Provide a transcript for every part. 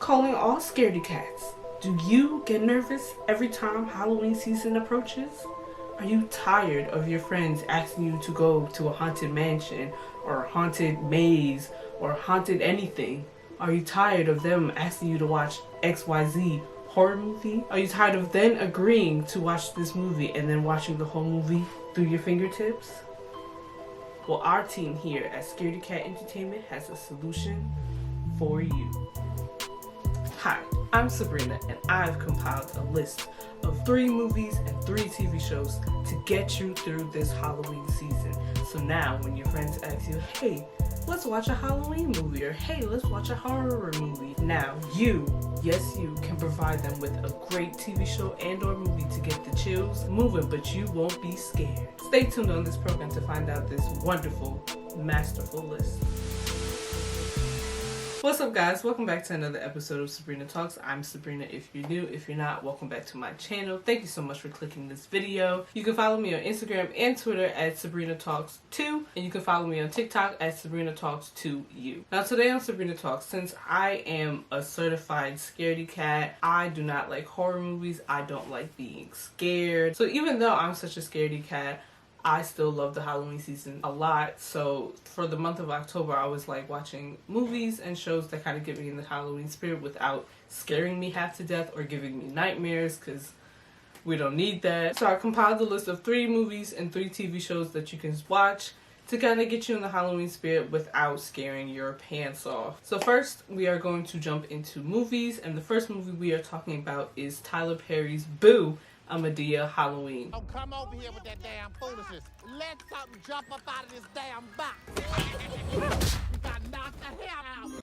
calling all scaredy cats. Do you get nervous every time Halloween season approaches? Are you tired of your friends asking you to go to a haunted mansion or a haunted maze or haunted anything? Are you tired of them asking you to watch XYZ horror movie? Are you tired of then agreeing to watch this movie and then watching the whole movie through your fingertips? Well, our team here at Scaredy Cat Entertainment has a solution for you. Hi, I'm Sabrina, and I've compiled a list of 3 movies and 3 TV shows to get you through this Halloween season. So now when your friends ask you, hey, let's watch a Halloween movie, or hey, let's watch a horror movie, now you, yes you, can provide them with a great TV show and or movie to get the chills moving, but you won't be scared. Stay tuned on this program to find out this wonderful, masterful list. What's up guys, welcome back to another episode of Sabrina Talks. I'm Sabrina if you're new. If you're not, welcome back to my channel. Thank you so much for clicking this video. You can follow me on Instagram and Twitter at Sabrina Talks 2, and you can follow me on TikTok at Sabrina Talks 2U. Now today on Sabrina Talks, since I am a certified scaredy cat, I do not like horror movies. I don't like being scared. So even though I'm such a scaredy cat, I still love the Halloween season a lot. So for the month of October, I was like watching movies and shows that kind of get me in the Halloween spirit without scaring me half to death or giving me nightmares, because we don't need that. So I compiled a list of 3 movies and 3 TV shows that you can watch to kind of get you in the Halloween spirit without scaring your pants off. So first, we are going to jump into movies, and the first movie we are talking about is Tyler Perry's Boo! A Madea Halloween. Oh, come over here with that damn foolishness. Let something jump up out of this damn box. You got knocked the hell out.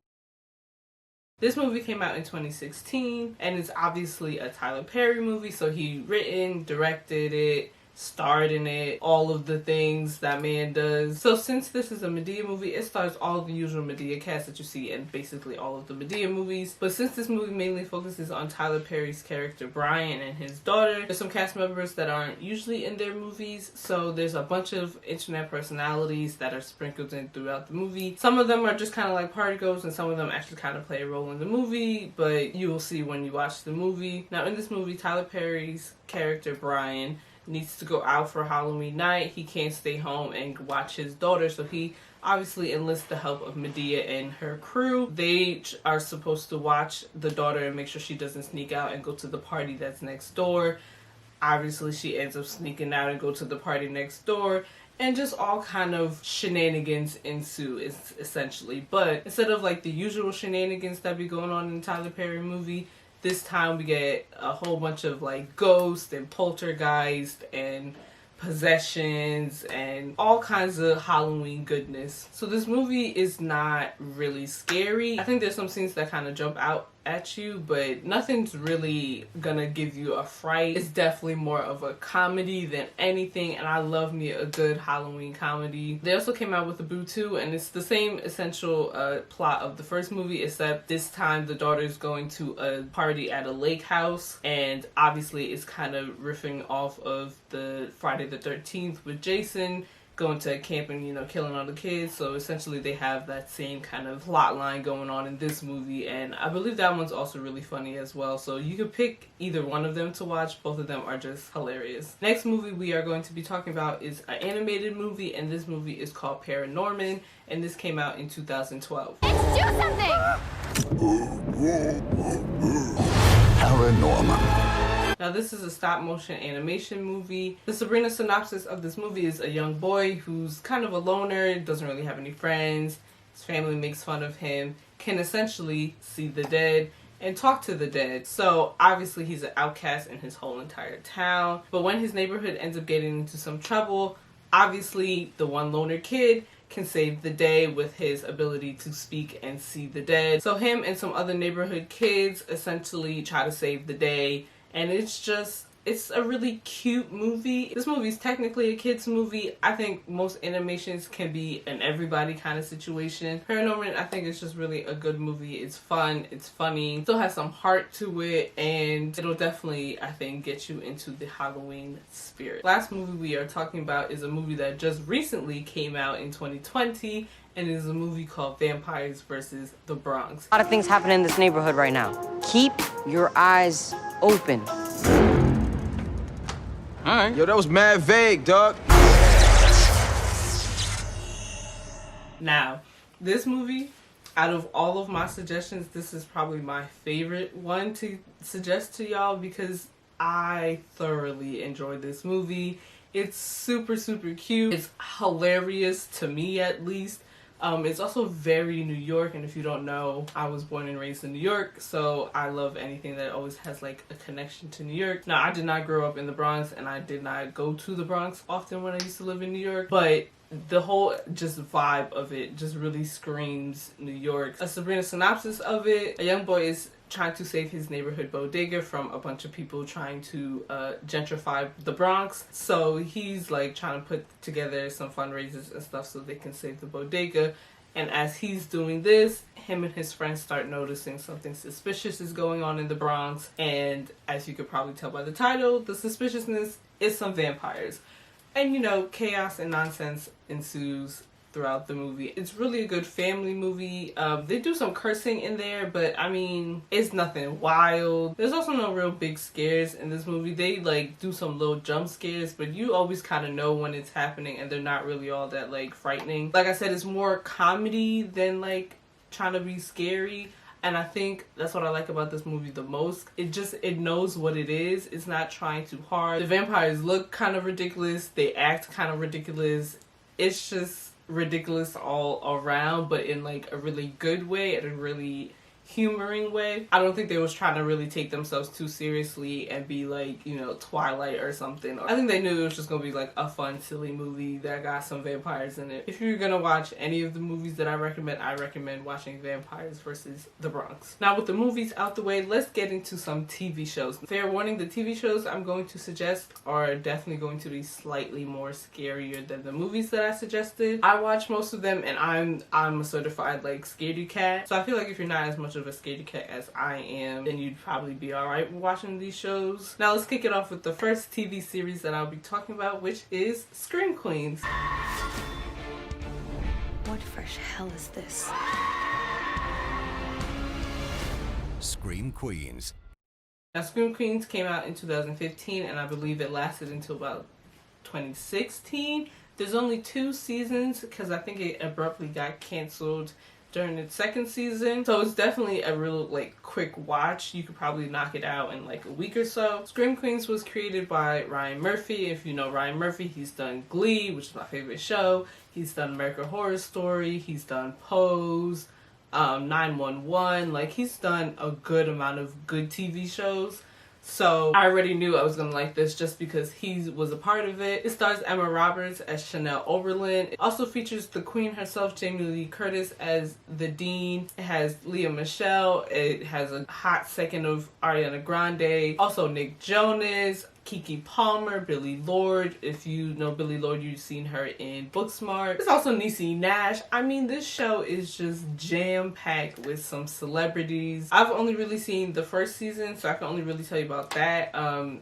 This movie came out in 2016, and it's obviously a Tyler Perry movie, so he written, directed it, starred in it, all of the things that man does. So since this is a Madea movie, it stars all of the usual Madea cast that you see in basically all of the Madea movies. But since this movie mainly focuses on Tyler Perry's character Brian and his daughter, there's some cast members that aren't usually in their movies. So there's a bunch of internet personalities that are sprinkled in throughout the movie. Some of them are just kind of like partygoers, and some of them actually kind of play a role in the movie, but you will see when you watch the movie. Now in this movie, Tyler Perry's character Brian needs to go out for Halloween night. He can't stay home and watch his daughter, so he obviously enlists the help of Madea and her crew. They are supposed to watch the daughter and make sure she doesn't sneak out and go to the party that's next door. Obviously she ends up sneaking out and go to the party next door, and just all kind of shenanigans ensue essentially. But instead of like the usual shenanigans that be going on in the Tyler Perry movie, this time we get a whole bunch of like ghosts and poltergeist and possessions and all kinds of Halloween goodness. So this movie is not really scary. I think there's some scenes that kind of jump out at you, but nothing's really gonna give you a fright. It's definitely more of a comedy than anything, and I love me a good Halloween comedy. They also came out with a Boo 2, and it's the same essential plot of the first movie, except this time the daughter's going to a party at a lake house, and obviously it's kind of riffing off of the Friday the 13th with Jason going to camp and, you know, killing all the kids. So essentially they have that same kind of plot line going on in this movie, and I believe that one's also really funny as well. So you could pick either one of them to watch. Both of them are just hilarious. Next movie we are going to be talking about is an animated movie, and this movie is called Paranorman, and this came out in 2012. Let's do something! Paranorman. Now this is a stop motion animation movie. The Sabrina synopsis of this movie is a young boy who's kind of a loner, doesn't really have any friends, his family makes fun of him, can essentially see the dead and talk to the dead. So obviously he's an outcast in his whole entire town. But when his neighborhood ends up getting into some trouble, obviously the one loner kid can save the day with his ability to speak and see the dead. So him and some other neighborhood kids essentially try to save the day. And it's just It's a really cute movie. This movie is technically a kid's movie. I think most animations can be an everybody kind of situation. Paranorman, I think it's just really a good movie. It's fun, it's funny, still has some heart to it, and it'll definitely, I think, get you into the Halloween spirit. Last movie we are talking about is a movie that just recently came out in 2020, and it is a movie called Vampires versus the Bronx. A lot of things happen in this neighborhood right now. Keep your eyes open. All right. Yo, that was mad vague, dog. Now, this movie, out of all of my suggestions, this is probably my favorite one to suggest to y'all because I thoroughly enjoyed this movie. It's super, super cute. It's hilarious, to me at least. It's also very New York, and if you don't know, I was born and raised in New York, so I love anything that always has like a connection to New York. Now, I did not grow up in the Bronx, and I did not go to the Bronx often when I used to live in New York, but the whole just vibe of it just really screams New York. A Sabrina synopsis of it: a young boy is trying to save his neighborhood bodega from a bunch of people trying to gentrify the Bronx. So he's like trying to put together some fundraisers and stuff so they can save the bodega. And as he's doing this, him and his friends start noticing something suspicious is going on in the Bronx. And as you could probably tell by the title, the suspiciousness is some vampires. And you know, chaos and nonsense ensues throughout the movie. It's really a good family movie. They do some cursing in there, but I mean, it's nothing wild. There's also no real big scares in this movie. They like do some little jump scares, but you always kind of know when it's happening, and they're not really all that like frightening. Like I said, it's more comedy than like trying to be scary. And I think that's what I like about this movie the most. It knows what it is. It's not trying too hard. The vampires look kind of ridiculous. They act kind of ridiculous. It's just ridiculous all around, but in like a really good way, in a really humoring way. I don't think they was trying to really take themselves too seriously and be like, you know, Twilight or something. I think they knew it was just gonna be like a fun, silly movie that got some vampires in it. If you're gonna watch any of the movies that I recommend watching Vampires versus the Bronx. Now, with the movies out the way, let's get into some TV shows. Fair warning, the TV shows I'm going to suggest are definitely going to be slightly more scarier than the movies that I suggested. I watch most of them, and I'm a certified like scaredy-cat, so I feel like if you're not as much of a scaredy-cat as I am, then you'd probably be alright watching these shows. Now let's kick it off with the first TV series that I'll be talking about, which is Scream Queens. What fresh hell is this? Scream Queens. Now, Scream Queens came out in 2015, and I believe it lasted until about 2016. There's only 2 seasons because I think it abruptly got canceled during its second season, so it's definitely a real like quick watch. You could probably knock it out in like a week or so. Scream Queens was created by Ryan Murphy. If you know Ryan Murphy, he's done Glee, which is my favorite show. He's done American Horror Story. He's done Pose, 911. Like, he's done a good amount of good TV shows. So I already knew I was gonna like this just because he was a part of it. It stars Emma Roberts as Chanel Oberlin. It also features the queen herself, Jamie Lee Curtis, as the dean. It has Lea Michele. It has a hot second of Ariana Grande. Also Nick Jonas, Keke Palmer, Billie Lourd. If you know Billie Lourd, you've seen her in Booksmart. There's also Niecy Nash. I mean, this show is just jam-packed with some celebrities. I've only really seen the first season, so I can only really tell you about that.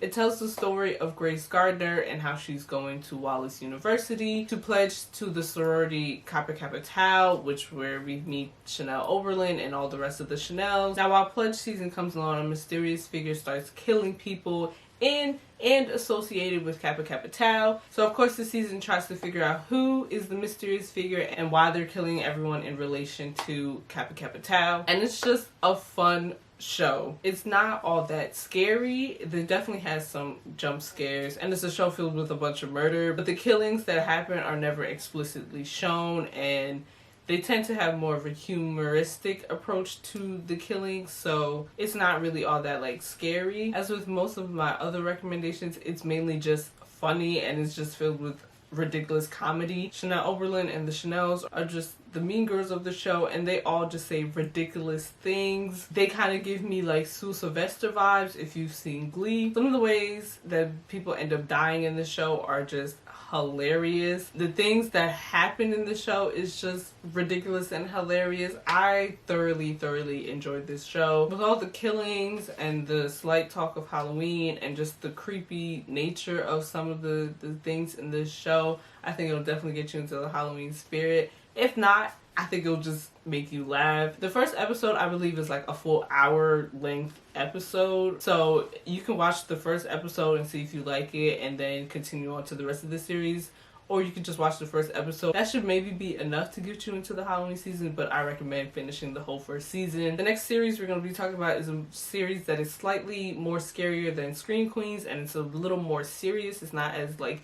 It tells the story of Grace Gardner and how she's going to Wallace University to pledge to the sorority Kappa Kappa Tau, where we meet Chanel Oberlin and all the rest of the Chanels. Now, while pledge season comes along, a mysterious figure starts killing people and associated with Kappa Kappa Tau. So of course the season tries to figure out who is the mysterious figure and why they're killing everyone in relation to Kappa Kappa Tau. And it's just a fun show. It's not all that scary. There definitely has some jump scares, and it's a show filled with a bunch of murder, but the killings that happen are never explicitly shown, and they tend to have more of a humoristic approach to the killing, so it's not really all that like scary. As with most of my other recommendations, it's mainly just funny, and it's just filled with ridiculous comedy. Chanel Oberlin and the Chanels are just the mean girls of the show, and they all just say ridiculous things. They kind of give me like Sue Sylvester vibes if you've seen Glee. Some of the ways that people end up dying in the show are just hilarious. The things that happen in the show is just ridiculous and hilarious. I thoroughly enjoyed this show. With all the killings and the slight talk of Halloween and just the creepy nature of some of the things in this show, I think it'll definitely get you into the Halloween spirit. If not, I think it'll just make you laugh. The first episode, I believe, is like a full hour length episode. So you can watch the first episode and see if you like it and then continue on to the rest of the series. Or you can just watch the first episode. That should maybe be enough to get you into the Halloween season, but I recommend finishing the whole first season. The next series we're going to be talking about is a series that is slightly more scarier than Scream Queens, and it's a little more serious. It's not as like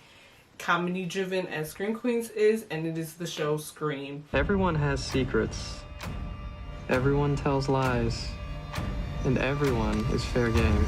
comedy driven as Scream Queens is, and it is the show Scream. Everyone has secrets. Everyone tells lies. And everyone is fair game.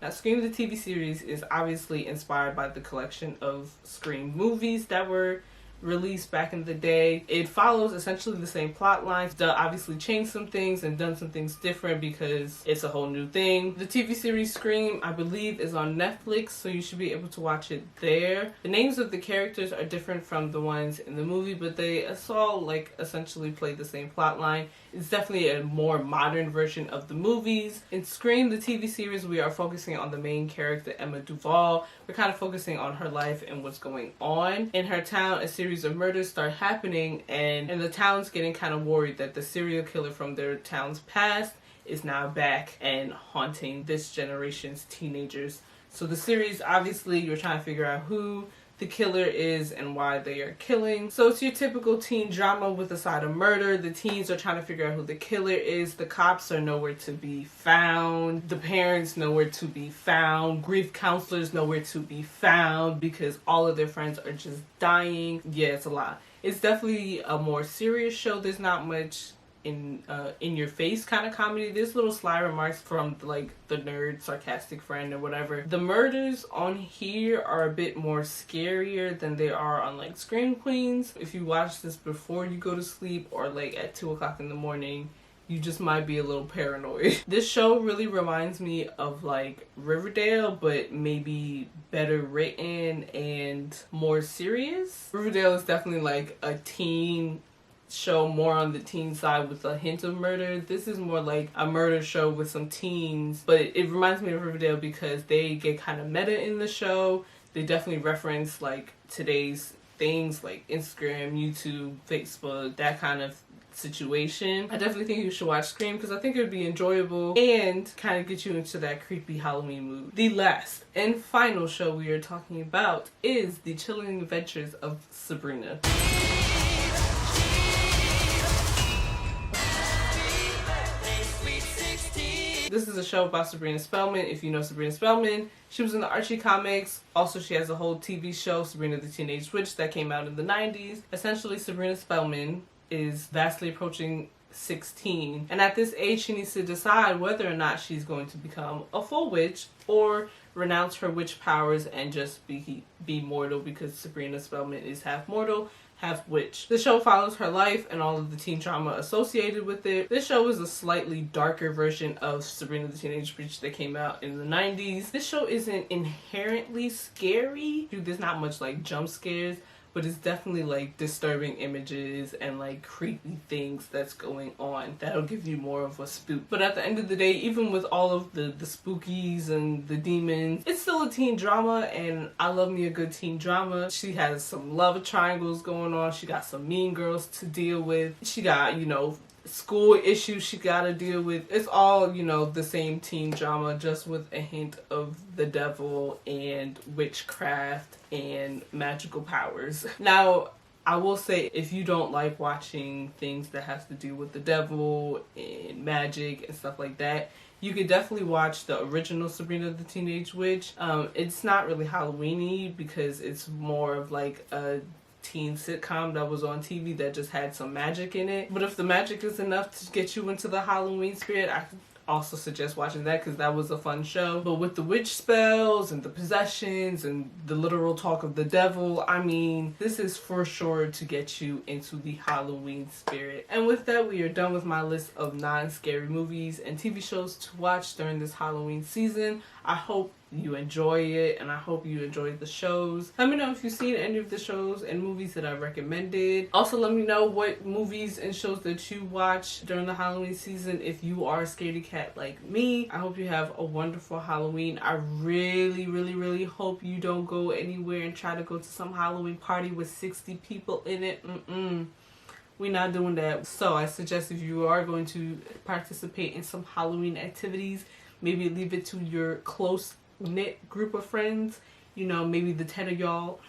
Now, Scream the TV series is obviously inspired by the collection of Scream movies that were released back in the day. It follows essentially the same plot lines. They obviously changed some things and done some things different because it's a whole new thing. The TV series Scream, I believe, is on Netflix, so you should be able to watch it there. The names of the characters are different from the ones in the movie, but they all like essentially play the same plot line. It's definitely a more modern version of the movies. In Scream, the TV series, we are focusing on the main character, Emma Duval. We're kind of focusing on her life and what's going on. In her town, a series of murders start happening, and the town's getting kind of worried that the serial killer from their town's past is now back and haunting this generation's teenagers. So the series, obviously, you're trying to figure out who the killer is and why they are killing. So it's your typical teen drama with a side of murder. The teens are trying to figure out who the killer is. The cops are nowhere to be found. The parents nowhere to be found. Grief counselors nowhere to be found because all of their friends are just dying. Yeah, it's a lot. It's definitely a more serious show. There's not much in your face kind of comedy. There's little sly remarks from like the nerd sarcastic friend or whatever. The murders on here are a bit more scarier than they are on like Scream Queens. If you watch this before you go to sleep or like at 2 o'clock in the morning, you just might be a little paranoid. This show really reminds me of like Riverdale, but maybe better written and more serious. Riverdale is definitely like a teen show, more on the teen side with a hint of murder. This is more like a murder show with some teens, but it reminds me of Riverdale because they get kind of meta in the show. They definitely reference like today's things like Instagram, YouTube, Facebook, that kind of situation. I definitely think you should watch Scream because I think it would be enjoyable and kind of get you into that creepy Halloween mood. The last and final show we are talking about is The Chilling Adventures of Sabrina. This is a show about Sabrina Spellman. If you know Sabrina Spellman, she was in the Archie comics. Also, she has a whole TV show, Sabrina the Teenage Witch, that came out in the 90s. Essentially, Sabrina Spellman is vastly approaching 16, and at this age she needs to decide whether or not she's going to become a full witch or renounce her witch powers and just be mortal, because Sabrina Spellman is half mortal, half witch. The show follows her life and all of the teen trauma associated with it. This show is a slightly darker version of Sabrina the Teenage Witch that came out in the 90s. This show isn't inherently scary. There's not much like jump scares, but it's definitely like disturbing images and like creepy things that's going on that'll give you more of a spook. But at the end of the day, even with all of the spookies and the demons, it's still a teen drama, and I love me a good teen drama. She has some love triangles going on. She got some mean girls to deal with. She got, you know, school issues she gotta deal with. It's all, you know, the same teen drama, just with a hint of the devil and witchcraft and magical powers. Now, I will say, if you don't like watching things that has to do with the devil and magic and stuff like that, you could definitely watch the original Sabrina the Teenage Witch. It's not really Halloween-y because it's more of like a teen sitcom that was on TV that just had some magic in it. But if the magic is enough to get you into the Halloween spirit, also suggest watching that because that was a fun show. But with the witch spells and the possessions and the literal talk of the devil, I mean, this is for sure to get you into the Halloween spirit. And with that, we are done with my list of non-scary movies and TV shows to watch during this Halloween season. I hope you enjoy it, and I hope you enjoyed the shows. Let me know if you've seen any of the shows and movies that I recommended. Also, let me know what movies and shows that you watch during the Halloween season if you are a scaredy cat like me. I hope you have a wonderful Halloween. I really hope you don't go anywhere and try to go to some Halloween party with 60 people in it. We're not doing that. So I suggest if you are going to participate in some Halloween activities, maybe leave it to your close-knit group of friends. You know, maybe the 10 of y'all,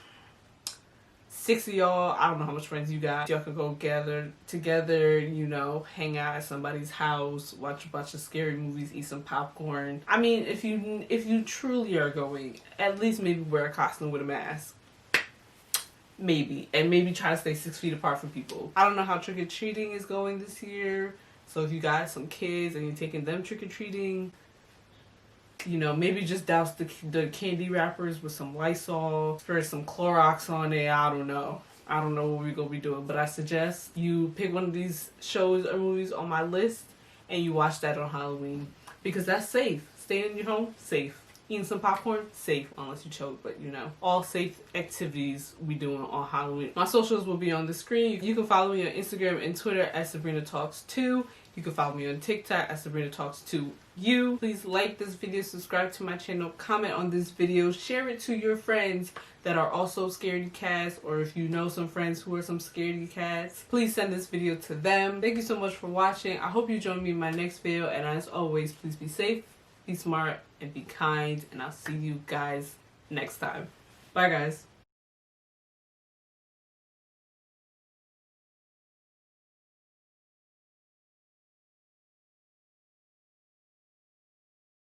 6 of y'all, I don't know how much friends you got. Y'all can go gather together, you know, hang out at somebody's house, watch a bunch of scary movies, eat some popcorn. I mean, if you truly are going, at least maybe wear a costume with a mask. Maybe. And maybe try to stay 6 feet apart from people. I don't know how trick-or-treating is going this year. So if you got some kids and you're taking them trick-or-treating, you know, maybe just douse the candy wrappers with some Lysol, spray some Clorox on it. I don't know what we're gonna be doing, but I suggest you pick one of these shows or movies on my list and you watch that on Halloween, because that's safe. Staying in your home, safe. Eating some popcorn, safe, unless you choke, but you know, all safe activities we doing on Halloween. My socials will be on the screen. You can follow me on Instagram and Twitter at Sabrina Talks 2. You can follow me on TikTok at Sabrina Talks 2. Please like this video, subscribe to my channel, comment on this video, share it to your friends that are also scaredy cats, or if you know some friends who are some scaredy cats, please send this video to them. Thank you so much for watching. I hope you join me in my next video, and as always, please be safe, be smart, and be kind, and I'll see you guys next time. Bye guys.